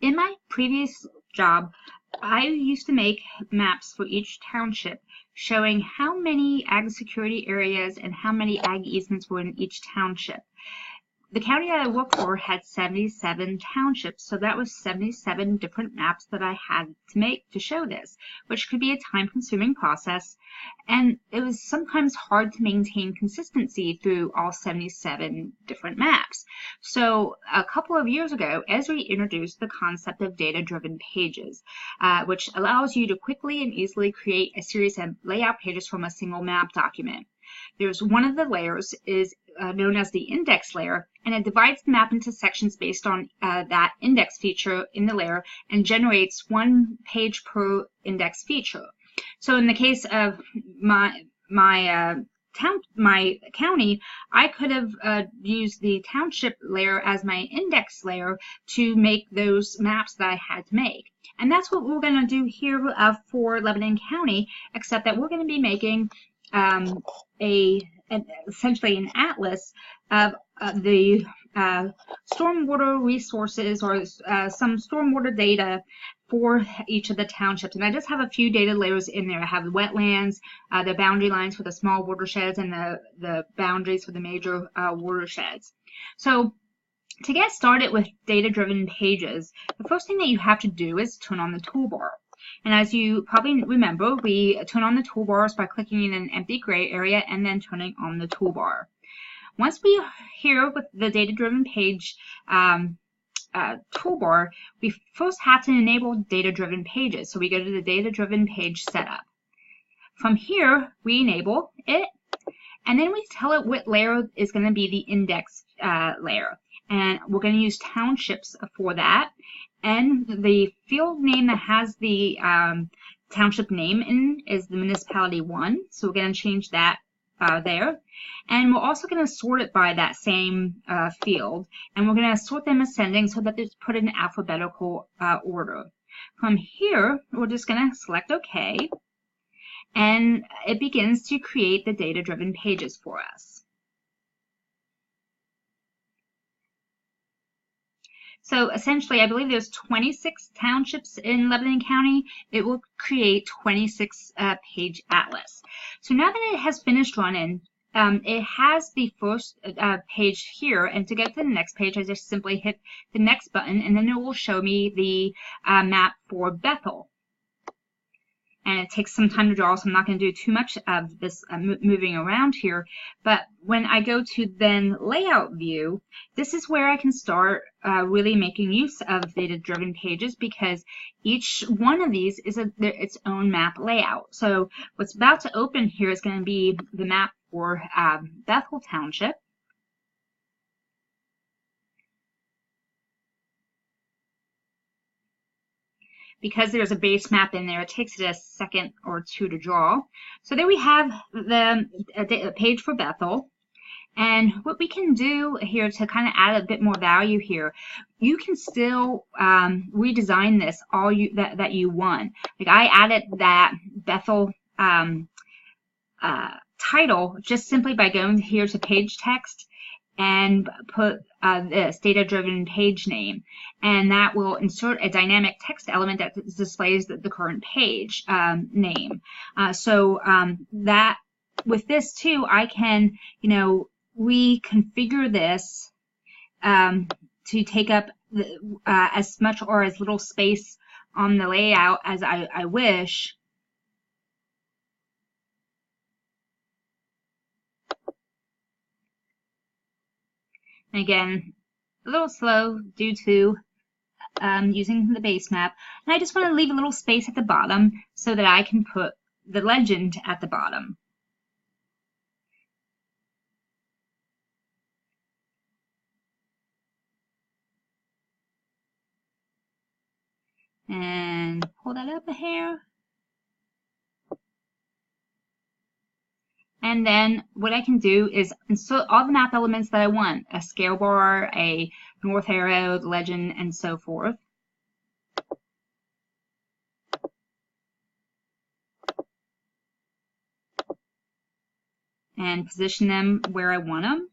In my previous job, I used to make maps for each township showing how many ag security areas and how many ag easements were in each township. The county that I worked for had 77 townships, so that was 77 different maps that I had to make to show this, which could be a time-consuming process, and it was sometimes hard to maintain consistency through all 77 different maps. So a couple of years ago, Esri introduced the concept of data-driven pages, which allows you to quickly and easily create a series of layout pages from a single map document. There's one of the layers is known as the index layer, and it divides the map into sections based on that index feature in the layer and generates one page per index feature. So in the case of my county, I could have used the township layer as my index layer to make those maps that I had to make. And that's what we're going to do here for Lebanon County, except that we're going to be making essentially an atlas of the stormwater resources or some stormwater data for each of the townships. And I just have a few data layers in there. I have the wetlands, the boundary lines for the small watersheds, and the boundaries for the major watersheds. So to get started with data-driven pages, the first thing that you have to do is turn on the toolbar. And as you probably remember, we turn on the toolbars by clicking in an empty gray area and then turning on the toolbar. Once we are here with the data-driven page toolbar, we first have to enable data-driven pages. So we go to the data-driven page setup. From here, we enable it, and then we tell it what layer is going to be the index layer. And we're going to use townships for that. And the field name that has the township name in is the municipality 1. So we're going to change that there. And we're also going to sort it by that same field. And we're going to sort them ascending so that it's put in alphabetical order. From here, we're just going to select OK. And it begins to create the data-driven pages for us. So essentially, I believe there's 26 townships in Lebanon County. It will create 26 page atlas. So now that it has finished running, it has the first page here, and to get to the next page, I just simply hit the next button, and then it will show me the map for Bethel. And it takes some time to draw, so I'm not going to do too much of this moving around here. But when I go to then layout view, this is where I can start really making use of data-driven pages, because each one of these is its own map layout. So what's about to open here is going to be the map for Bethel Township. Because there's a base map in there, it takes it a second or two to draw. So there we have the page for Bethel. And what we can do here to kind of add a bit more value here, you can still redesign this all that you want. Like I added that Bethel title just simply by going here to page text and put this data-driven page name, and that will insert a dynamic text element that displays the current page name. So that with this too, I can reconfigure this to take up as much or as little space on the layout as I wish. And again, a little slow due to using the base map. And I just want to leave a little space at the bottom so that I can put the legend at the bottom. And pull that up a hair. And then what I can do is insert all the map elements that I want, a scale bar, a north arrow, the legend, and so forth. And position them where I want them.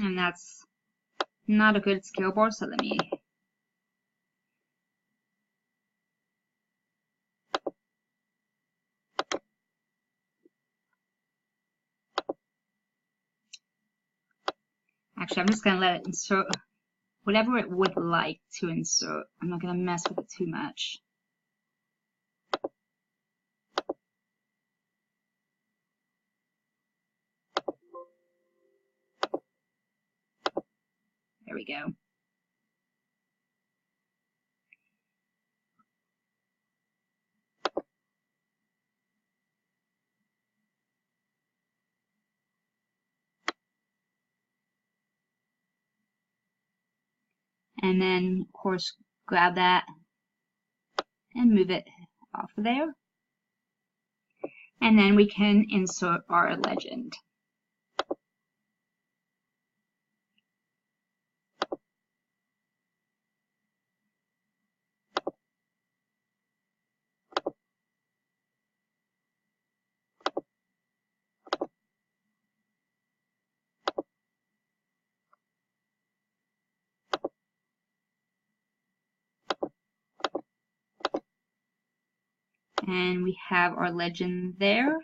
And that's not a good scale bar, so let me actually, I'm just going to let it insert whatever it would like to insert. I'm not going to mess with it too much. There we go. And then, of course, grab that and move it off of there. And then we can insert our legend. And we have our legend there.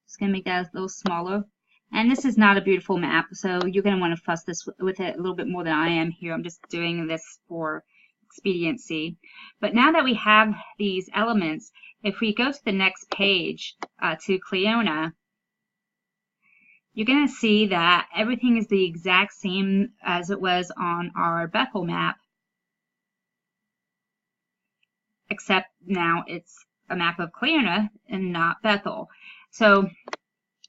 Just going to make that a little smaller. And this is not a beautiful map, so you're going to want to fuss this with it a little bit more than I am here. I'm just doing this for expediency. But now that we have these elements, if we go to the next page, to Cleona, you're going to see that everything is the exact same as it was on our Bethel map, except now it's a map of Cleona and not Bethel. So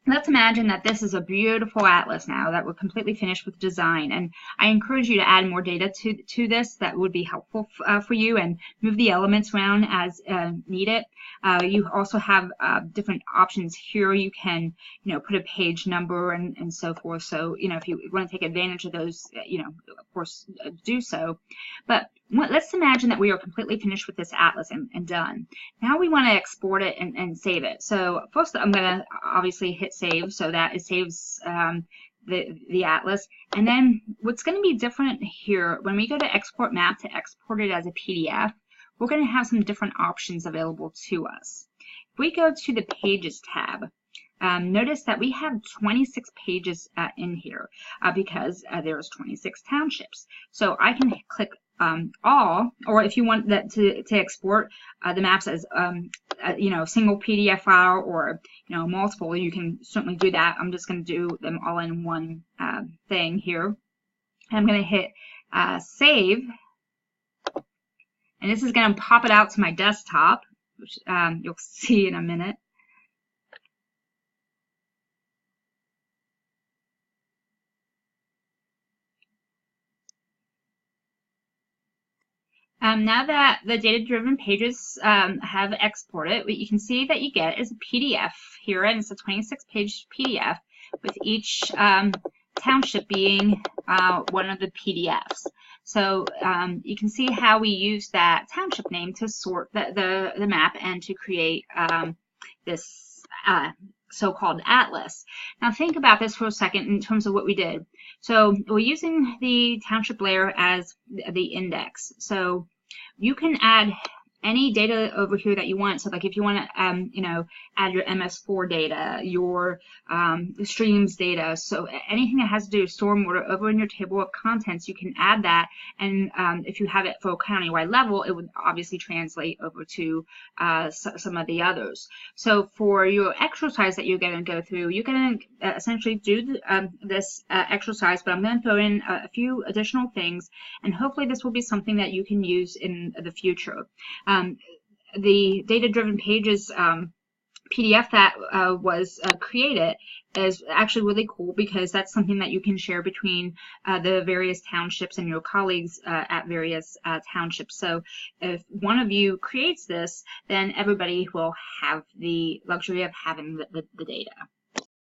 let's imagine that this is a beautiful atlas now that we're completely finished with design, and I encourage you to add more data to this. That would be helpful for you, and move the elements around as needed. You also have different options here. You can, put a page number and so forth. So, if you want to take advantage of those, of course, do so. But let's imagine that we are completely finished with this atlas and done. Now we want to export it and save it. So first I'm going to obviously hit save, so that it saves the atlas. And then what's going to be different here, when we go to export map to export it as a PDF, we're going to have some different options available to us. If we go to the Pages tab, notice that we have 26 pages in here because there's 26 townships. So I can click all, or if you want that to export the maps as single PDF file, or multiple, you can certainly do that. I'm just going to do them all in one thing here. I'm going to hit save, and this is going to pop it out to my desktop, which you'll see in a minute. Now that the data-driven pages have exported, what you can see that you get is a PDF here, and it's a 26-page PDF with each township being one of the PDFs. So you can see how we use that township name to sort the map and to create this so-called atlas. Now think about this for a second in terms of what we did. So we're using the township layer as the index. So you can add any data over here that you want. So like if you want to add your MS4 data, your streams data, so anything that has to do with stormwater over in your table of contents, you can add that. And if you have it for a countywide level, it would obviously translate over to some of the others. So for your exercise that you're going to go through, you're going to essentially do this exercise, but I'm going to throw in a few additional things, and hopefully this will be something that you can use in the future. The data-driven pages PDF that was created is actually really cool, because that's something that you can share between the various townships and your colleagues at various townships. So if one of you creates this, then everybody will have the luxury of having the data.